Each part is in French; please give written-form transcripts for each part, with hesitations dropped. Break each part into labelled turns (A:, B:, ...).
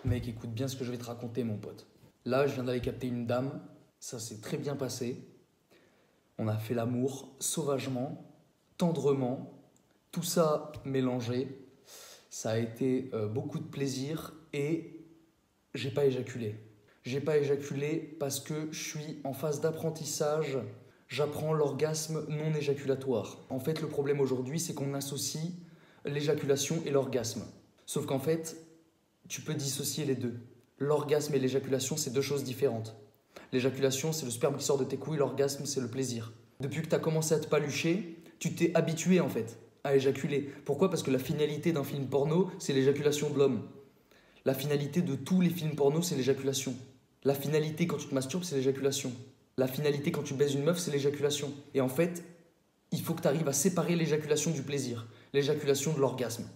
A: Mec, écoute bien ce que je vais te raconter, mon pote. Là, je viens d'aller capter une dame. Ça s'est très bien passé. On a fait l'amour sauvagement, tendrement, tout ça mélangé. Ça a été beaucoup de plaisir et j'ai pas éjaculé. J'ai pas éjaculé parce que je suis en phase d'apprentissage. J'apprends l'orgasme non éjaculatoire. En fait, le problème aujourd'hui, c'est qu'on associe l'éjaculation et l'orgasme. Sauf qu'en fait, tu peux dissocier les deux. L'orgasme et l'éjaculation, c'est deux choses différentes. L'éjaculation, c'est le sperme qui sort de tes couilles, l'orgasme, c'est le plaisir. Depuis que tu as commencé à te palucher, tu t'es habitué en fait à éjaculer. Pourquoi ? Parce que la finalité d'un film porno, c'est l'éjaculation de l'homme. La finalité de tous les films porno, c'est l'éjaculation. La finalité quand tu te masturbes, c'est l'éjaculation. La finalité quand tu baises une meuf, c'est l'éjaculation. Et en fait, il faut que tu arrives à séparer l'éjaculation du plaisir, l'éjaculation de l'orgasme.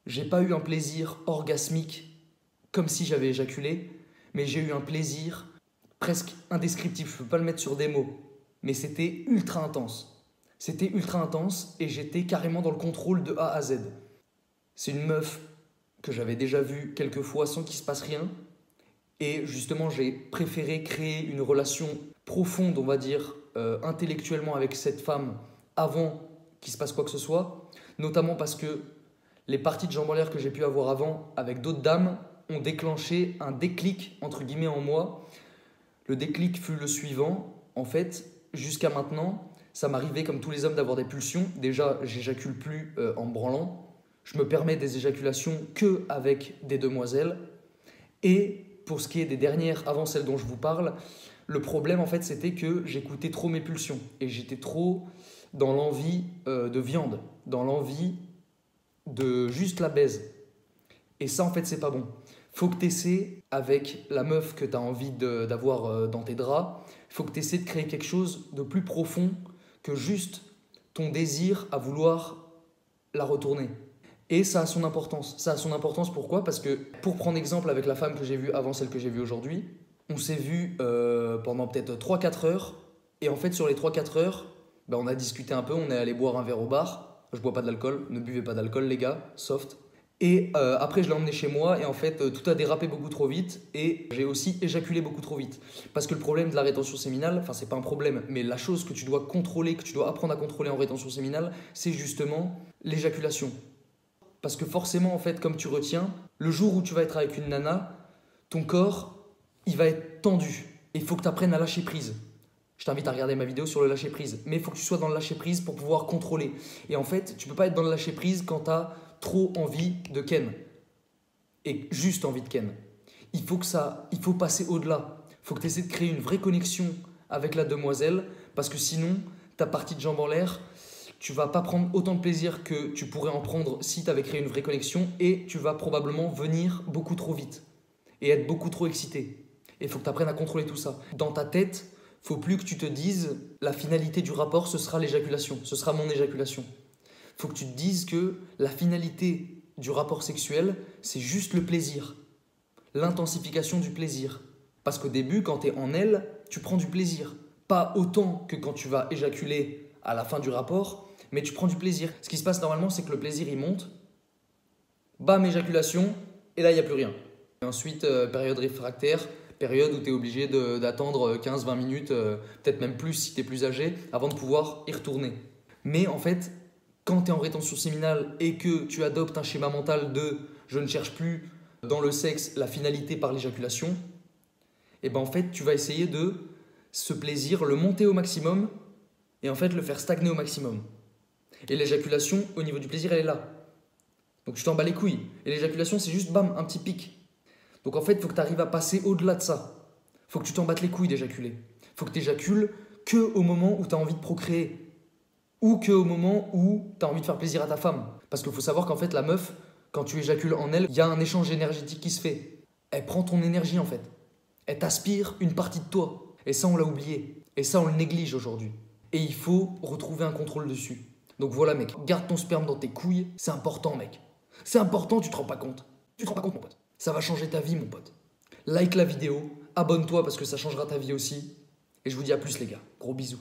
A: J'ai pas eu un plaisir orgasmique comme si j'avais éjaculé, mais j'ai eu un plaisir presque indescriptible. Je peux pas le mettre sur des mots, mais c'était ultra intense. C'était ultra intense et j'étais carrément dans le contrôle de A à Z. C'est une meuf que j'avais déjà vue quelques fois sans qu'il se passe rien. Et justement, j'ai préféré créer une relation profonde, on va dire, intellectuellement avec cette femme avant qu'il se passe quoi que ce soit. Notamment parce que les parties de jambes en l'air que j'ai pu avoir avant avec d'autres dames ont déclenché un déclic, entre guillemets, en moi. Le déclic fut le suivant. En fait, jusqu'à maintenant, ça m'arrivait comme tous les hommes d'avoir des pulsions. Déjà, j'éjacule plus en me branlant. Je me permets des éjaculations que avec des demoiselles. Et pour ce qui est des dernières, avant celles dont je vous parle, le problème en fait c'était que j'écoutais trop mes pulsions et j'étais trop dans l'envie de viande, dans l'envie de juste la baise. Et ça en fait c'est pas bon. Faut que tu essaies avec la meuf que tu as envie d'avoir dans tes draps, faut que tu essaies de créer quelque chose de plus profond que juste ton désir à vouloir la retourner. Et ça a son importance. Ça a son importance pourquoi ? Parce que pour prendre exemple avec la femme que j'ai vue avant celle que j'ai vue aujourd'hui, on s'est vu pendant peut-être 3-4 heures. Et en fait sur les 3-4 heures, on a discuté un peu, on est allé boire un verre au bar. Je bois pas d'alcool, ne buvez pas d'alcool les gars, soft. Et après je l'ai emmené chez moi et en fait tout a dérapé beaucoup trop vite et j'ai aussi éjaculé beaucoup trop vite. Parce que le problème de la rétention séminale, enfin c'est pas un problème, mais la chose que tu dois contrôler, que tu dois apprendre à contrôler en rétention séminale, c'est justement l'éjaculation. Parce que forcément, en fait, comme tu retiens, le jour où tu vas être avec une nana, ton corps, il va être tendu. Et il faut que tu apprennes à lâcher prise. Je t'invite à regarder ma vidéo sur le lâcher prise. Mais il faut que tu sois dans le lâcher prise pour pouvoir contrôler. Et en fait, tu ne peux pas être dans le lâcher prise quand tu as trop envie de ken. Et juste envie de ken. Il faut passer au-delà. Il faut que tu essaies de créer une vraie connexion avec la demoiselle. Parce que sinon, ta partie de jambe en l'air, tu vas pas prendre autant de plaisir que tu pourrais en prendre si tu avais créé une vraie connexion et tu vas probablement venir beaucoup trop vite et être beaucoup trop excité. Et il faut que tu apprennes à contrôler tout ça. Dans ta tête, il ne faut plus que tu te dises la finalité du rapport, ce sera l'éjaculation, ce sera mon éjaculation. Il faut que tu te dises que la finalité du rapport sexuel, c'est juste le plaisir, l'intensification du plaisir. Parce qu'au début, quand tu es en elle, tu prends du plaisir. Pas autant que quand tu vas éjaculer à la fin du rapport, mais tu prends du plaisir. Ce qui se passe normalement, c'est que le plaisir, il monte, bam, éjaculation, et là, il n'y a plus rien. Et ensuite, période réfractaire, période où tu es obligé d'attendre 15-20 minutes, peut-être même plus si tu es plus âgé, avant de pouvoir y retourner. Mais en fait, quand tu es en rétention séminale et que tu adoptes un schéma mental de « je ne cherche plus dans le sexe la finalité par l'éjaculation », et ben en fait, tu vas essayer de ce plaisir, le monter au maximum et en fait le faire stagner au maximum. Et l'éjaculation, au niveau du plaisir, elle est là. Donc tu t'en bats les couilles. Et l'éjaculation, c'est juste bam, un petit pic. Donc en fait, il faut que tu arrives à passer au-delà de ça. Il faut que tu t'en battes les couilles d'éjaculer. Il faut que tu éjacules qu'au moment où tu as envie de procréer. Ou qu'au moment où tu as envie de faire plaisir à ta femme. Parce qu'il faut savoir qu'en fait, la meuf, quand tu éjacules en elle, il y a un échange énergétique qui se fait. Elle prend ton énergie en fait. Elle t'aspire une partie de toi. Et ça, on l'a oublié. Et ça, on le néglige aujourd'hui. Et il faut retrouver un contrôle dessus. Donc voilà mec, garde ton sperme dans tes couilles, c'est important mec. C'est important, tu te rends pas compte. Tu te rends pas compte mon pote. Ça va changer ta vie mon pote. Like la vidéo, abonne-toi parce que ça changera ta vie aussi. Et je vous dis à plus les gars, gros bisous.